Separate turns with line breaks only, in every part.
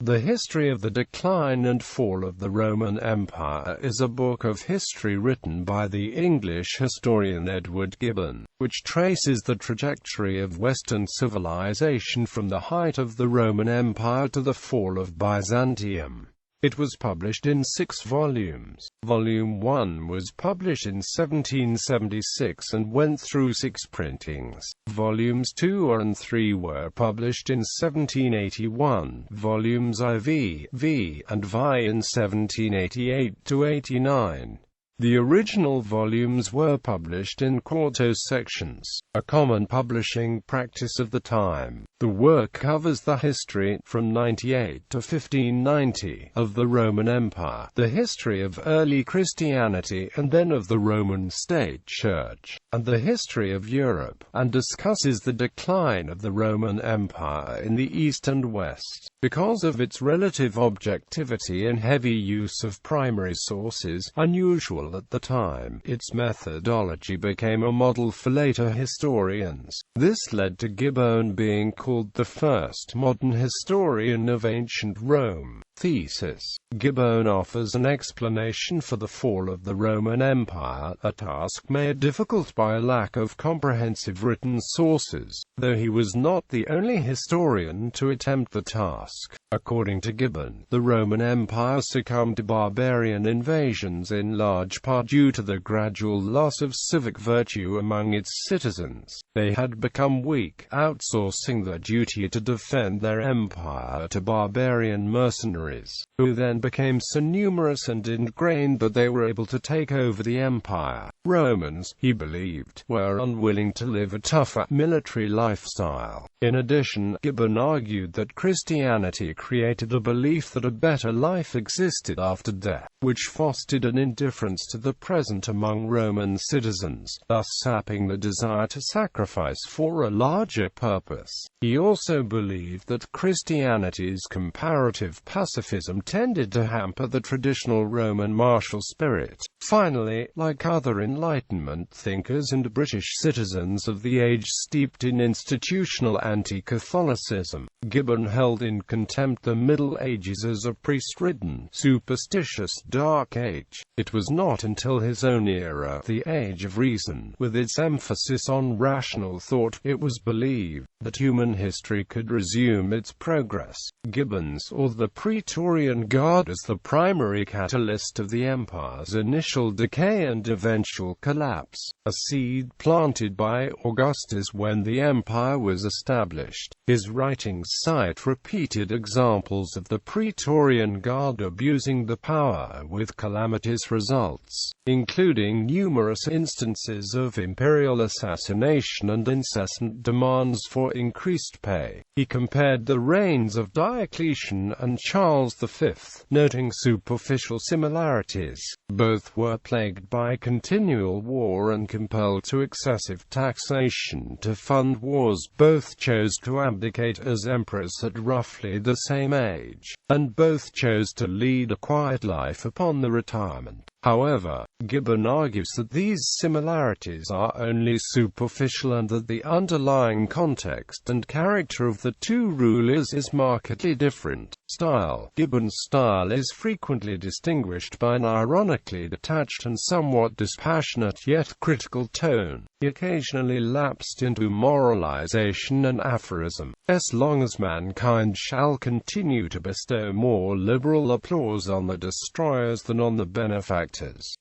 The History of the Decline and Fall of the Roman Empire is a book of history written by the English historian Edward Gibbon, which traces the trajectory of Western civilization from the height of the Roman Empire to the fall of Byzantium. It was published in 6 volumes. Volume 1 was published in 1776 and went through 6 printings. Volumes 2 and 3 were published in 1781, volumes IV, V, and VI in 1788–89. The original volumes were published in quarto sections, a common publishing practice of the time. The work covers the history, from 98 to 1590, of the Roman Empire, the history of early Christianity and then of the Roman State Church, and the history of Europe, and discusses the decline of the Roman Empire in the East and West. Because of its relative objectivity and heavy use of primary sources, unusual at the time, its methodology became a model for later historians. This led to Gibbon being called the first modern historian of ancient Rome. Thesis. Gibbon offers an explanation for the fall of the Roman Empire, a task made difficult by a lack of comprehensive written sources, though he was not the only historian to attempt the task. According to Gibbon, the Roman Empire succumbed to barbarian invasions in large part due to the gradual loss of civic virtue among its citizens. They had become weak, outsourcing their duty to defend their empire to barbarian mercenaries, who then became so numerous and ingrained that they were able to take over the empire. Romans, he believed, were unwilling to live a tougher military lifestyle. In addition, Gibbon argued that Christianity created a belief that a better life existed after death, which fostered an indifference to the present among Roman citizens, thus sapping the desire to sacrifice for a larger purpose. He also believed that Christianity's comparative pacifism tended to hamper the traditional Roman martial spirit. Finally, like other Enlightenment thinkers and British citizens of the age steeped in institutional anti-Catholicism, Gibbon held in contempt the Middle Ages as a priest-ridden, superstitious dark age. It was not until his own era, the Age of Reason, with its emphasis on rational thought, it was believed that human history could resume its progress. Gibbon saw the Praetorian Guard as the primary catalyst of the empire's initial decay and eventual collapse, a seed planted by Augustus when the empire was established. His writings cite repeated examples of the Praetorian Guard abusing the power with calamitous results, including numerous instances of imperial assassination and incessant demands for increased pay. He compared the reigns of Diocletian and Charles V, noting superficial similarities. Both were plagued by continual war and compelled to excessive taxation to fund wars. Both chose to abdicate as emperors at roughly the same age, and both chose to lead a quiet life upon the retirement. However, Gibbon argues that these similarities are only superficial and that the underlying context and character of the two rulers is markedly different. Style. Gibbon's style is frequently distinguished by an ironically detached and somewhat dispassionate yet critical tone. He occasionally lapsed into moralization and aphorism. As long as mankind shall continue to bestow more liberal applause on the destroyers than on the benefactors,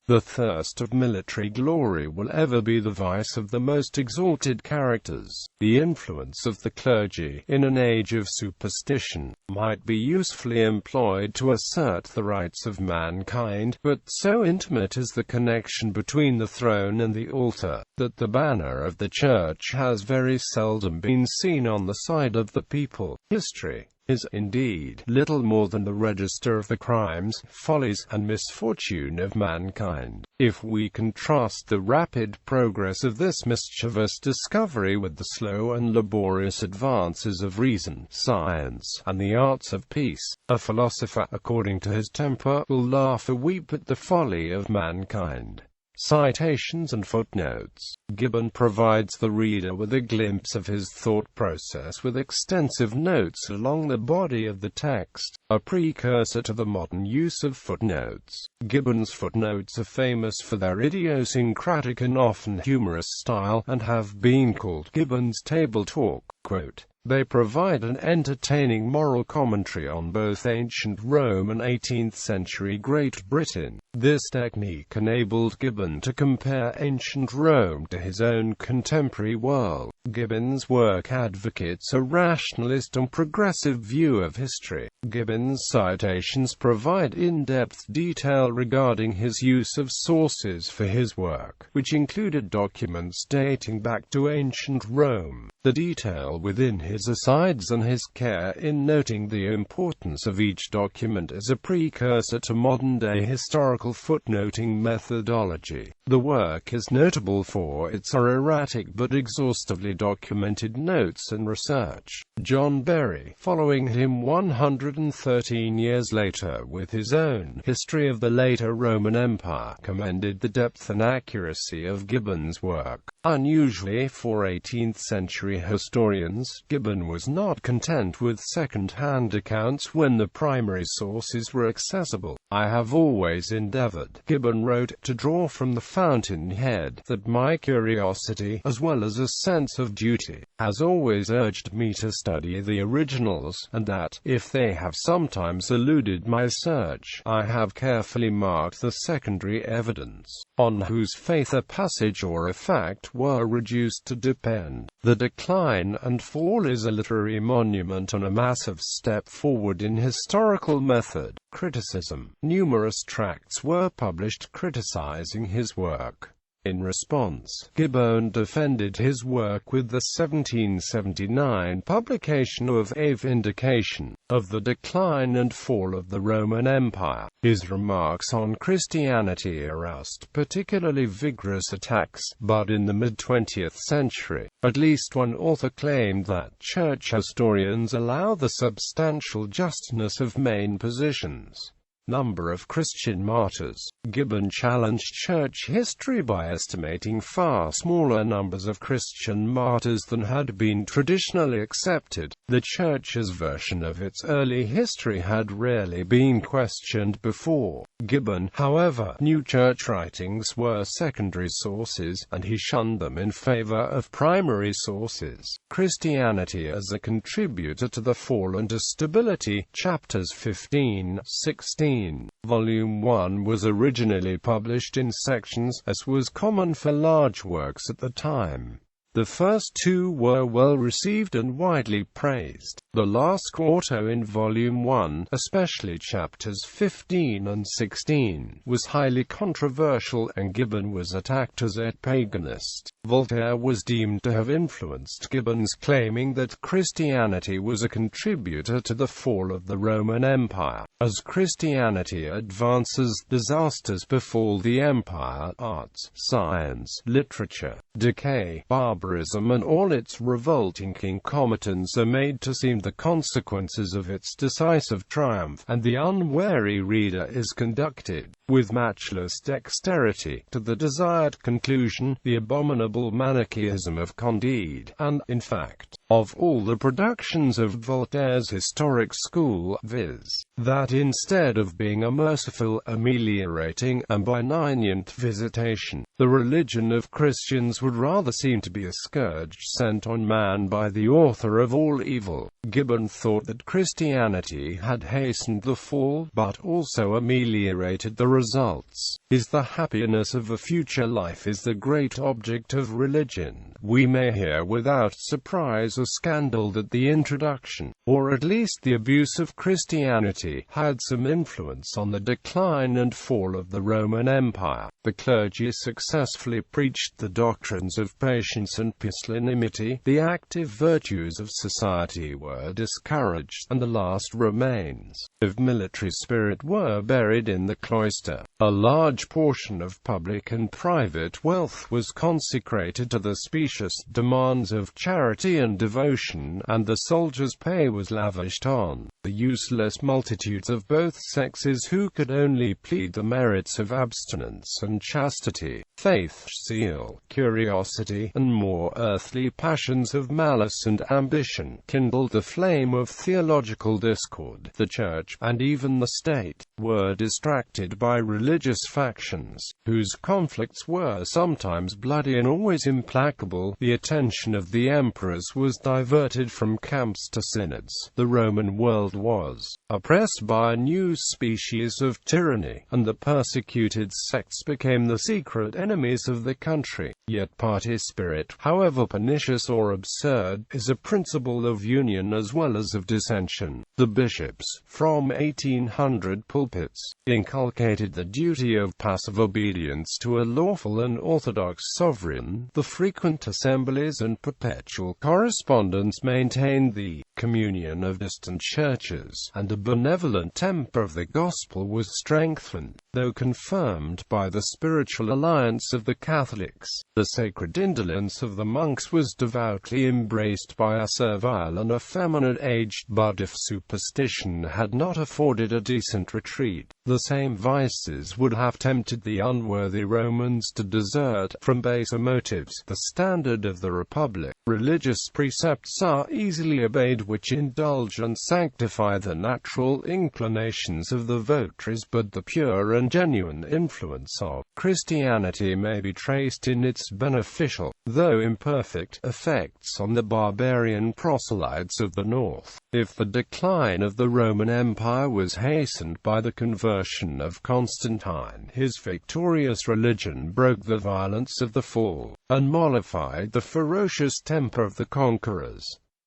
the thirst of military glory will ever be the vice of the most exalted characters. The influence of the clergy, in an age of superstition, might be usefully employed to assert the rights of mankind, but so intimate is the connection between the throne and the altar, that the banner of the Church has very seldom been seen on the side of the people. History is, indeed, little more than the register of the crimes, follies, and misfortune of mankind. If we contrast the rapid progress of this mischievous discovery with the slow and laborious advances of reason, science, and the arts of peace, a philosopher, according to his temper, will laugh or weep at the folly of mankind. citations and footnotes. Gibbon provides the reader with a glimpse of his thought process with extensive notes along the body of the text, a precursor to the modern use of footnotes. Gibbon's footnotes are famous for their idiosyncratic and often humorous style, and have been called Gibbon's table talk. Quote, "They provide an entertaining moral commentary on both ancient Rome and 18th century Great Britain." This technique enabled Gibbon to compare ancient Rome to his own contemporary world. Gibbon's work advocates a rationalist and progressive view of history. Gibbon's citations provide in-depth detail regarding his use of sources for his work, which included documents dating back to ancient Rome. The detail within his asides and his care in noting the importance of each document is a precursor to modern-day historical footnoting methodology. The work is notable for its erratic but exhaustively documented notes and research. John Berry, following him 113 years later with his own History of the Later Roman Empire, commended the depth and accuracy of Gibbon's work. Unusually for 18th century historians, Gibbon was not content with second-hand accounts when the primary sources were accessible. "I have always endeavored," Gibbon wrote, "to draw from the fountainhead, that my curiosity, as well as a sense of duty, has always urged me to study the originals, and that, if they have sometimes eluded my search, I have carefully marked the secondary evidence, on whose faith a passage or a fact were reduced to depend." The Decline and Fall is a literary monument and a massive step forward in historical method criticism. Numerous tracts were published criticizing his work. In response, Gibbon defended his work with the 1779 publication of A Vindication of the Decline and Fall of the Roman Empire. His remarks on Christianity aroused particularly vigorous attacks, but in the mid-20th century, at least one author claimed that church historians allow the substantial justness of main positions. Number of Christian martyrs. Gibbon challenged church history by estimating far smaller numbers of Christian martyrs than had been traditionally accepted. The church's version of its early history had rarely been questioned before. Gibbon, however, knew church writings were secondary sources, and he shunned them in favor of primary sources. Christianity as a contributor to the fall and to stability, chapters 15-16. Volume 1 was originally published in sections, as was common for large works at the time. The first two were well received and widely praised. The last quarto in Volume 1, especially chapters 15 and 16, was highly controversial, and Gibbon was attacked as a paganist. Voltaire was deemed to have influenced Gibbon's claiming that Christianity was a contributor to the fall of the Roman Empire. As Christianity advances, disasters befall the empire. Arts, science, literature, decay, barbarism and all its revolting concomitants are made to seem the consequences of its decisive triumph, and the unwary reader is conducted, with matchless dexterity, to the desired conclusion, the abominable Manichaeism of Candide, and, in fact, of all the productions of Voltaire's historic school, viz., that instead of being a merciful, ameliorating, and benignant visitation, the religion of Christians would rather seem to be a scourge sent on man by the author of all evil. Gibbon thought that Christianity had hastened the fall, but also ameliorated the results. Is the happiness of a future life is the great object of religion. We may hear without surprise or scandal that the introduction, or at least the abuse of Christianity, had some influence on the decline and fall of the Roman Empire. The clergy successfully preached the doctrines of patience and pusillanimity. The active virtues of society were discouraged, and the last remains of military spirit were buried in the cloister. A large portion of public and private wealth was consecrated to the special ferocious demands of charity and devotion, and the soldiers' pay was lavished on the useless multitudes of both sexes who could only plead the merits of abstinence and chastity, faith, zeal, curiosity, and more earthly passions of malice and ambition kindled the flame of theological discord. The Church, and even the state, were distracted by religious factions, whose conflicts were sometimes bloody and always implacable. The attention of the emperors was diverted from camps to synods. The Roman world was oppressed by a new species of tyranny, and the persecuted sects became the secret enemies of the country. Yet party spirit, however pernicious or absurd, is a principle of union as well as of dissension. The bishops, from 1800 pulpits, inculcated the duty of passive obedience to a lawful and orthodox sovereign. The frequent assemblies and perpetual correspondence maintained the communion of distant churches, and the benevolent temper of the gospel was strengthened, though confirmed by the spiritual alliance of the Catholics. The sacred indolence of the monks was devoutly embraced by a servile and effeminate age, but if superstition had not afforded a decent retreat, the same vices would have tempted the unworthy Romans to desert, from baser motives, the standard of the Republic. Religious precepts are easily obeyed which indulge and sanctify the natural inclinations of the votaries, but the pure and genuine influence of Christianity may be traced in its beneficial, though imperfect, effects on the barbarian proselytes of the north. If the decline of the Roman Empire was hastened by the conversion of Constantine, his victorious religion broke the violence of the fall, and mollified the ferocious temper of the conquerors.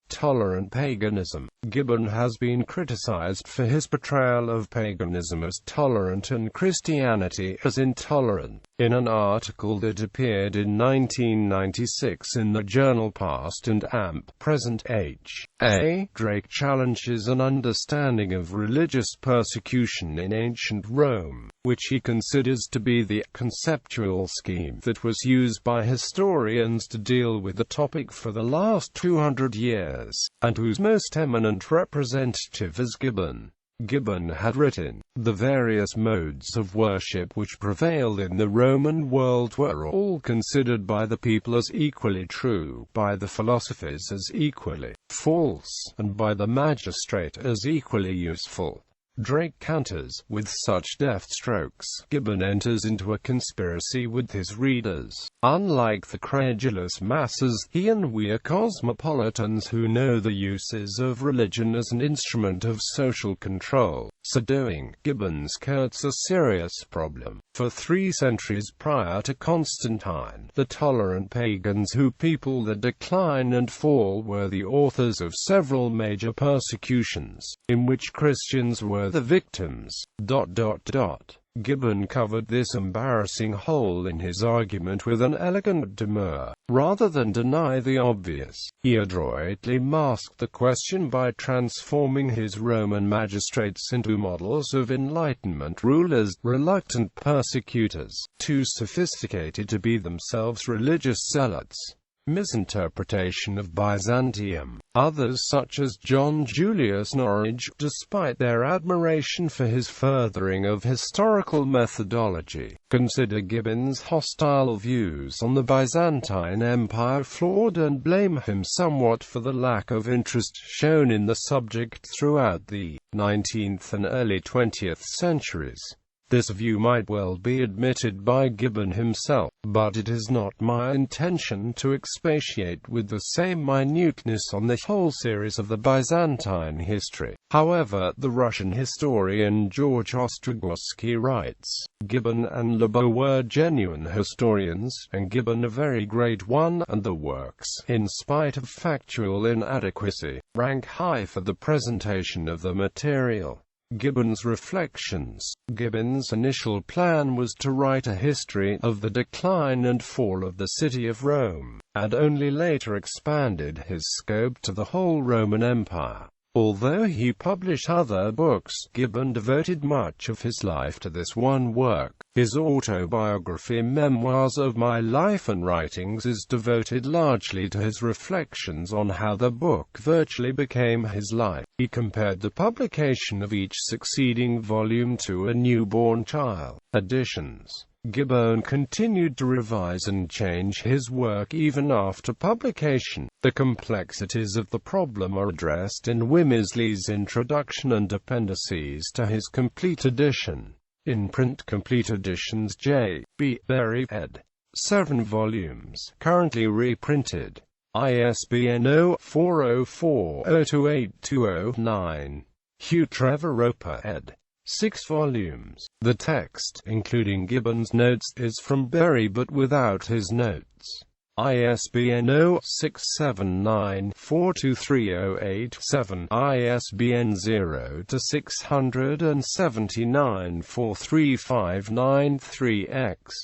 Tolerant paganism. Gibbon has been criticized for his portrayal of paganism as tolerant and Christianity as intolerant. In an article that appeared in 1996 in the journal Past and Amp, Present Age, Drake challenges an understanding of religious persecution in ancient Rome, which he considers to be the conceptual scheme that was used by historians to deal with the topic for the last 200 years, and whose most eminent representative is Gibbon. Gibbon had written, "The various modes of worship which prevailed in the Roman world were all considered by the people as equally true, by the philosophers as equally false, and by the magistrate as equally useful." Drake counters, with such deft strokes, Gibbon enters into a conspiracy with his readers. Unlike the credulous masses, he and we are cosmopolitans who know the uses of religion as an instrument of social control. So doing, Gibbon skirts a serious problem. For 3 centuries prior to Constantine, the tolerant pagans who peopled the decline and fall were the authors of several major persecutions, in which Christians were the victims. Gibbon covered this embarrassing hole in his argument with an elegant demur. Rather than deny the obvious, he adroitly masked the question by transforming his Roman magistrates into models of Enlightenment rulers, reluctant persecutors, too sophisticated to be themselves religious zealots. Misinterpretation of Byzantium. Others such as John Julius Norwich, despite their admiration for his furthering of historical methodology, consider Gibbon's hostile views on the Byzantine Empire flawed and blame him somewhat for the lack of interest shown in the subject throughout the 19th and early 20th centuries. This view might well be admitted by Gibbon himself, but it is not my intention to expatiate with the same minuteness on the whole series of the Byzantine history. However, the Russian historian George Ostrogorsky writes, Gibbon and Lebeau were genuine historians, and Gibbon a very great one, and the works, in spite of factual inadequacy, rank high for the presentation of the material. Gibbon's reflections. Gibbon's initial plan was to write a history of the decline and fall of the city of Rome, and only later expanded his scope to the whole Roman Empire. Although he published other books, Gibbon devoted much of his life to this one work. His autobiography Memoirs of My Life and Writings is devoted largely to his reflections on how the book virtually became his life. He compared the publication of each succeeding volume to a newborn child. Additions. Gibbon continued to revise and change his work even after publication. The complexities of the problem are addressed in Wimmersley's introduction and appendices to his complete edition. In print, complete editions J. B. Berry, ed. 7 volumes, currently reprinted. ISBN 0-404-02820-9. Hugh Trevor Roper, ed. 6 volumes. The text, including Gibbon's notes, is from Berry but without his notes. ISBN 0-679-42308-7, ISBN 0-679-43593-X.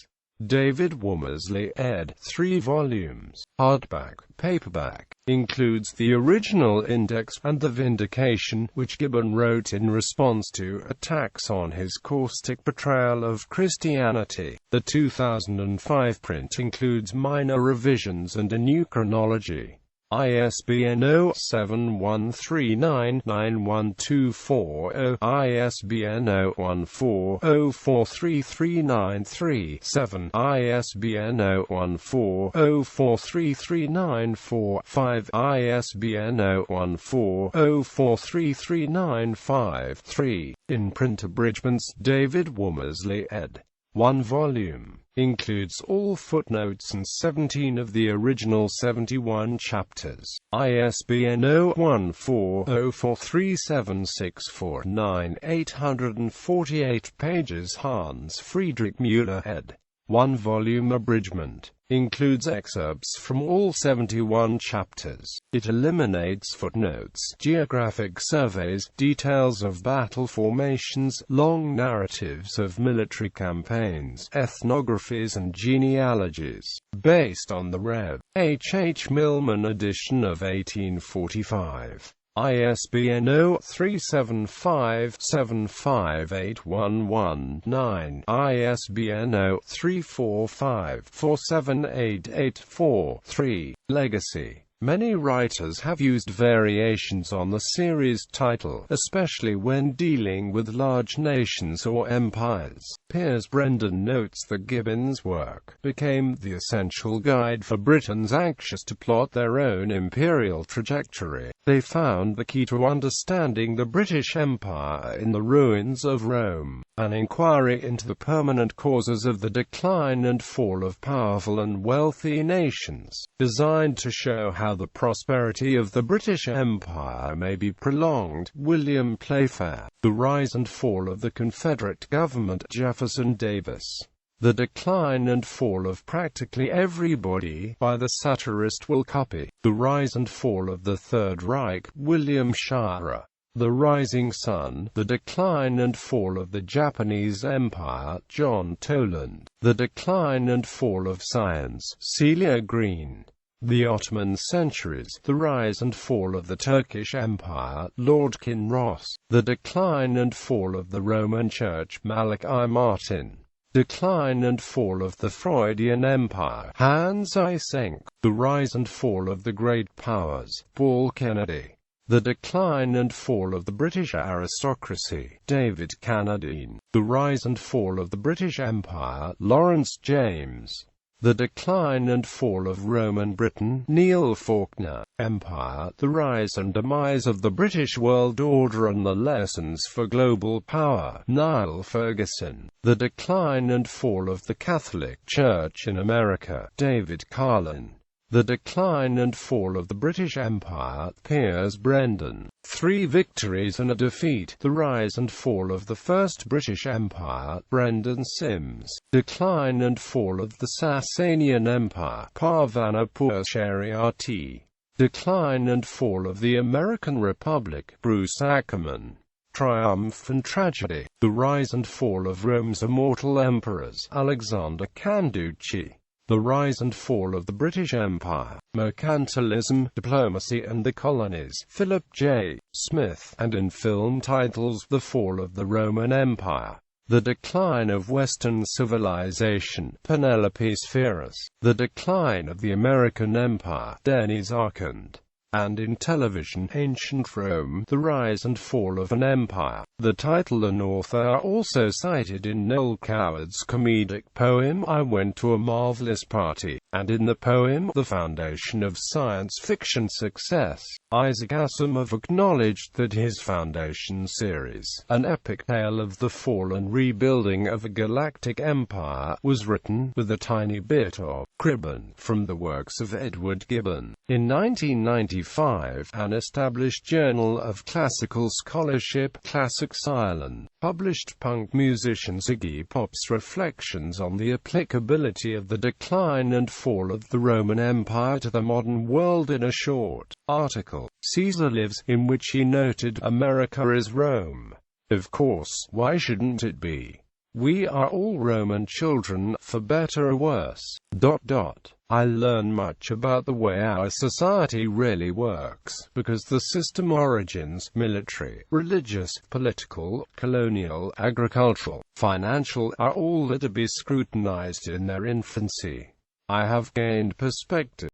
David Wimmersley, ed. 3 volumes. Hardback, paperback. Includes the original index and the vindication, which Gibbon wrote in response to attacks on his caustic portrayal of Christianity. The 2005 print includes minor revisions and a new chronology. ISBN 0-7139-91240, ISBN 0-14-043393-7, ISBN 0-14-043394-5, ISBN 0-14-043395-3. In print abridgments, David Wimmersley, ed. 1 volume. Includes all footnotes and 17 of the original 71 chapters. ISBN 0-14-043764-9, 848 pages. Hans Friedrich Müller, ed. 1 volume abridgment. Includes excerpts from all 71 chapters. It eliminates footnotes, geographic surveys, details of battle formations, long narratives of military campaigns, ethnographies and genealogies, based on the Rev. H. H. Milman edition of 1845. ISBN 0-375-75811-9, ISBN 0-345-47884-3. Legacy. Many writers have used variations on the series title, especially when dealing with large nations or empires. Piers Brendan notes that Gibbon's work became the essential guide for Britons anxious to plot their own imperial trajectory. They found the key to understanding the British Empire in the ruins of Rome, an inquiry into the permanent causes of the decline and fall of powerful and wealthy nations, designed to show how the prosperity of the British Empire may be prolonged. William Playfair. The Rise and Fall of the Confederate Government. Jefferson Davis. The Decline and Fall of Practically Everybody, by the satirist Will Cuppy. The Rise and Fall of the Third Reich. William Shirer. The Rising Sun. The Decline and Fall of the Japanese Empire. John Toland. The Decline and Fall of Science. Celia Green. The Ottoman Centuries. The Rise and Fall of the Turkish Empire. Lord Kinross. The Decline and Fall of the Roman Church. Malachi Martin. Decline and Fall of the Freudian Empire. Hans Eysenck. The Rise and Fall of the Great Powers. Paul Kennedy. The Decline and Fall of the British Aristocracy. David Carradine. The Rise and Fall of the British Empire. Lawrence James. The Decline and Fall of Roman Britain. Neil Faulkner. Empire, the Rise and Demise of the British World Order and the Lessons for Global Power. Niall Ferguson. The Decline and Fall of the Catholic Church in America. David Carlin. The Decline and Fall of the British Empire. Piers Brendan. 3 Victories and a Defeat. The Rise and Fall of the First British Empire. Brendan Sims. Decline and Fall of the Sasanian Empire. Parvanapoor Shariati. Decline and Fall of the American Republic. Bruce Ackerman. Triumph and Tragedy. The Rise and Fall of Rome's Immortal Emperors. Alexander Canducci. The Rise and Fall of the British Empire. Mercantilism, Diplomacy and the Colonies. Philip J. Smith. And in film titles, The Fall of the Roman Empire. The Decline of Western Civilization, Penelope Spheris. The Decline of the American Empire, Denis Arcand. And in television, Ancient Rome, The Rise and Fall of an Empire. The title and author are also cited in Noel Coward's comedic poem I Went to a Marvelous Party, and in the poem The Foundation of Science Fiction Success. Isaac Asimov acknowledged that his Foundation series, an epic tale of the fall and rebuilding of a galactic empire, was written with a tiny bit of cribbing from the works of Edward Gibbon. In 1995, an established journal of classical scholarship, Classics Ireland, published punk musician Iggy Pop's reflections on the applicability of the decline and fall of the Roman Empire to the modern world in a short article, Caesar Lives, in which he noted, America is Rome. Of course, why shouldn't it be? We are all Roman children, for better or worse. I learn much about the way our society really works, because the system origins, military, religious, political, colonial, agricultural, financial, are all to be scrutinized in their infancy. I have gained perspective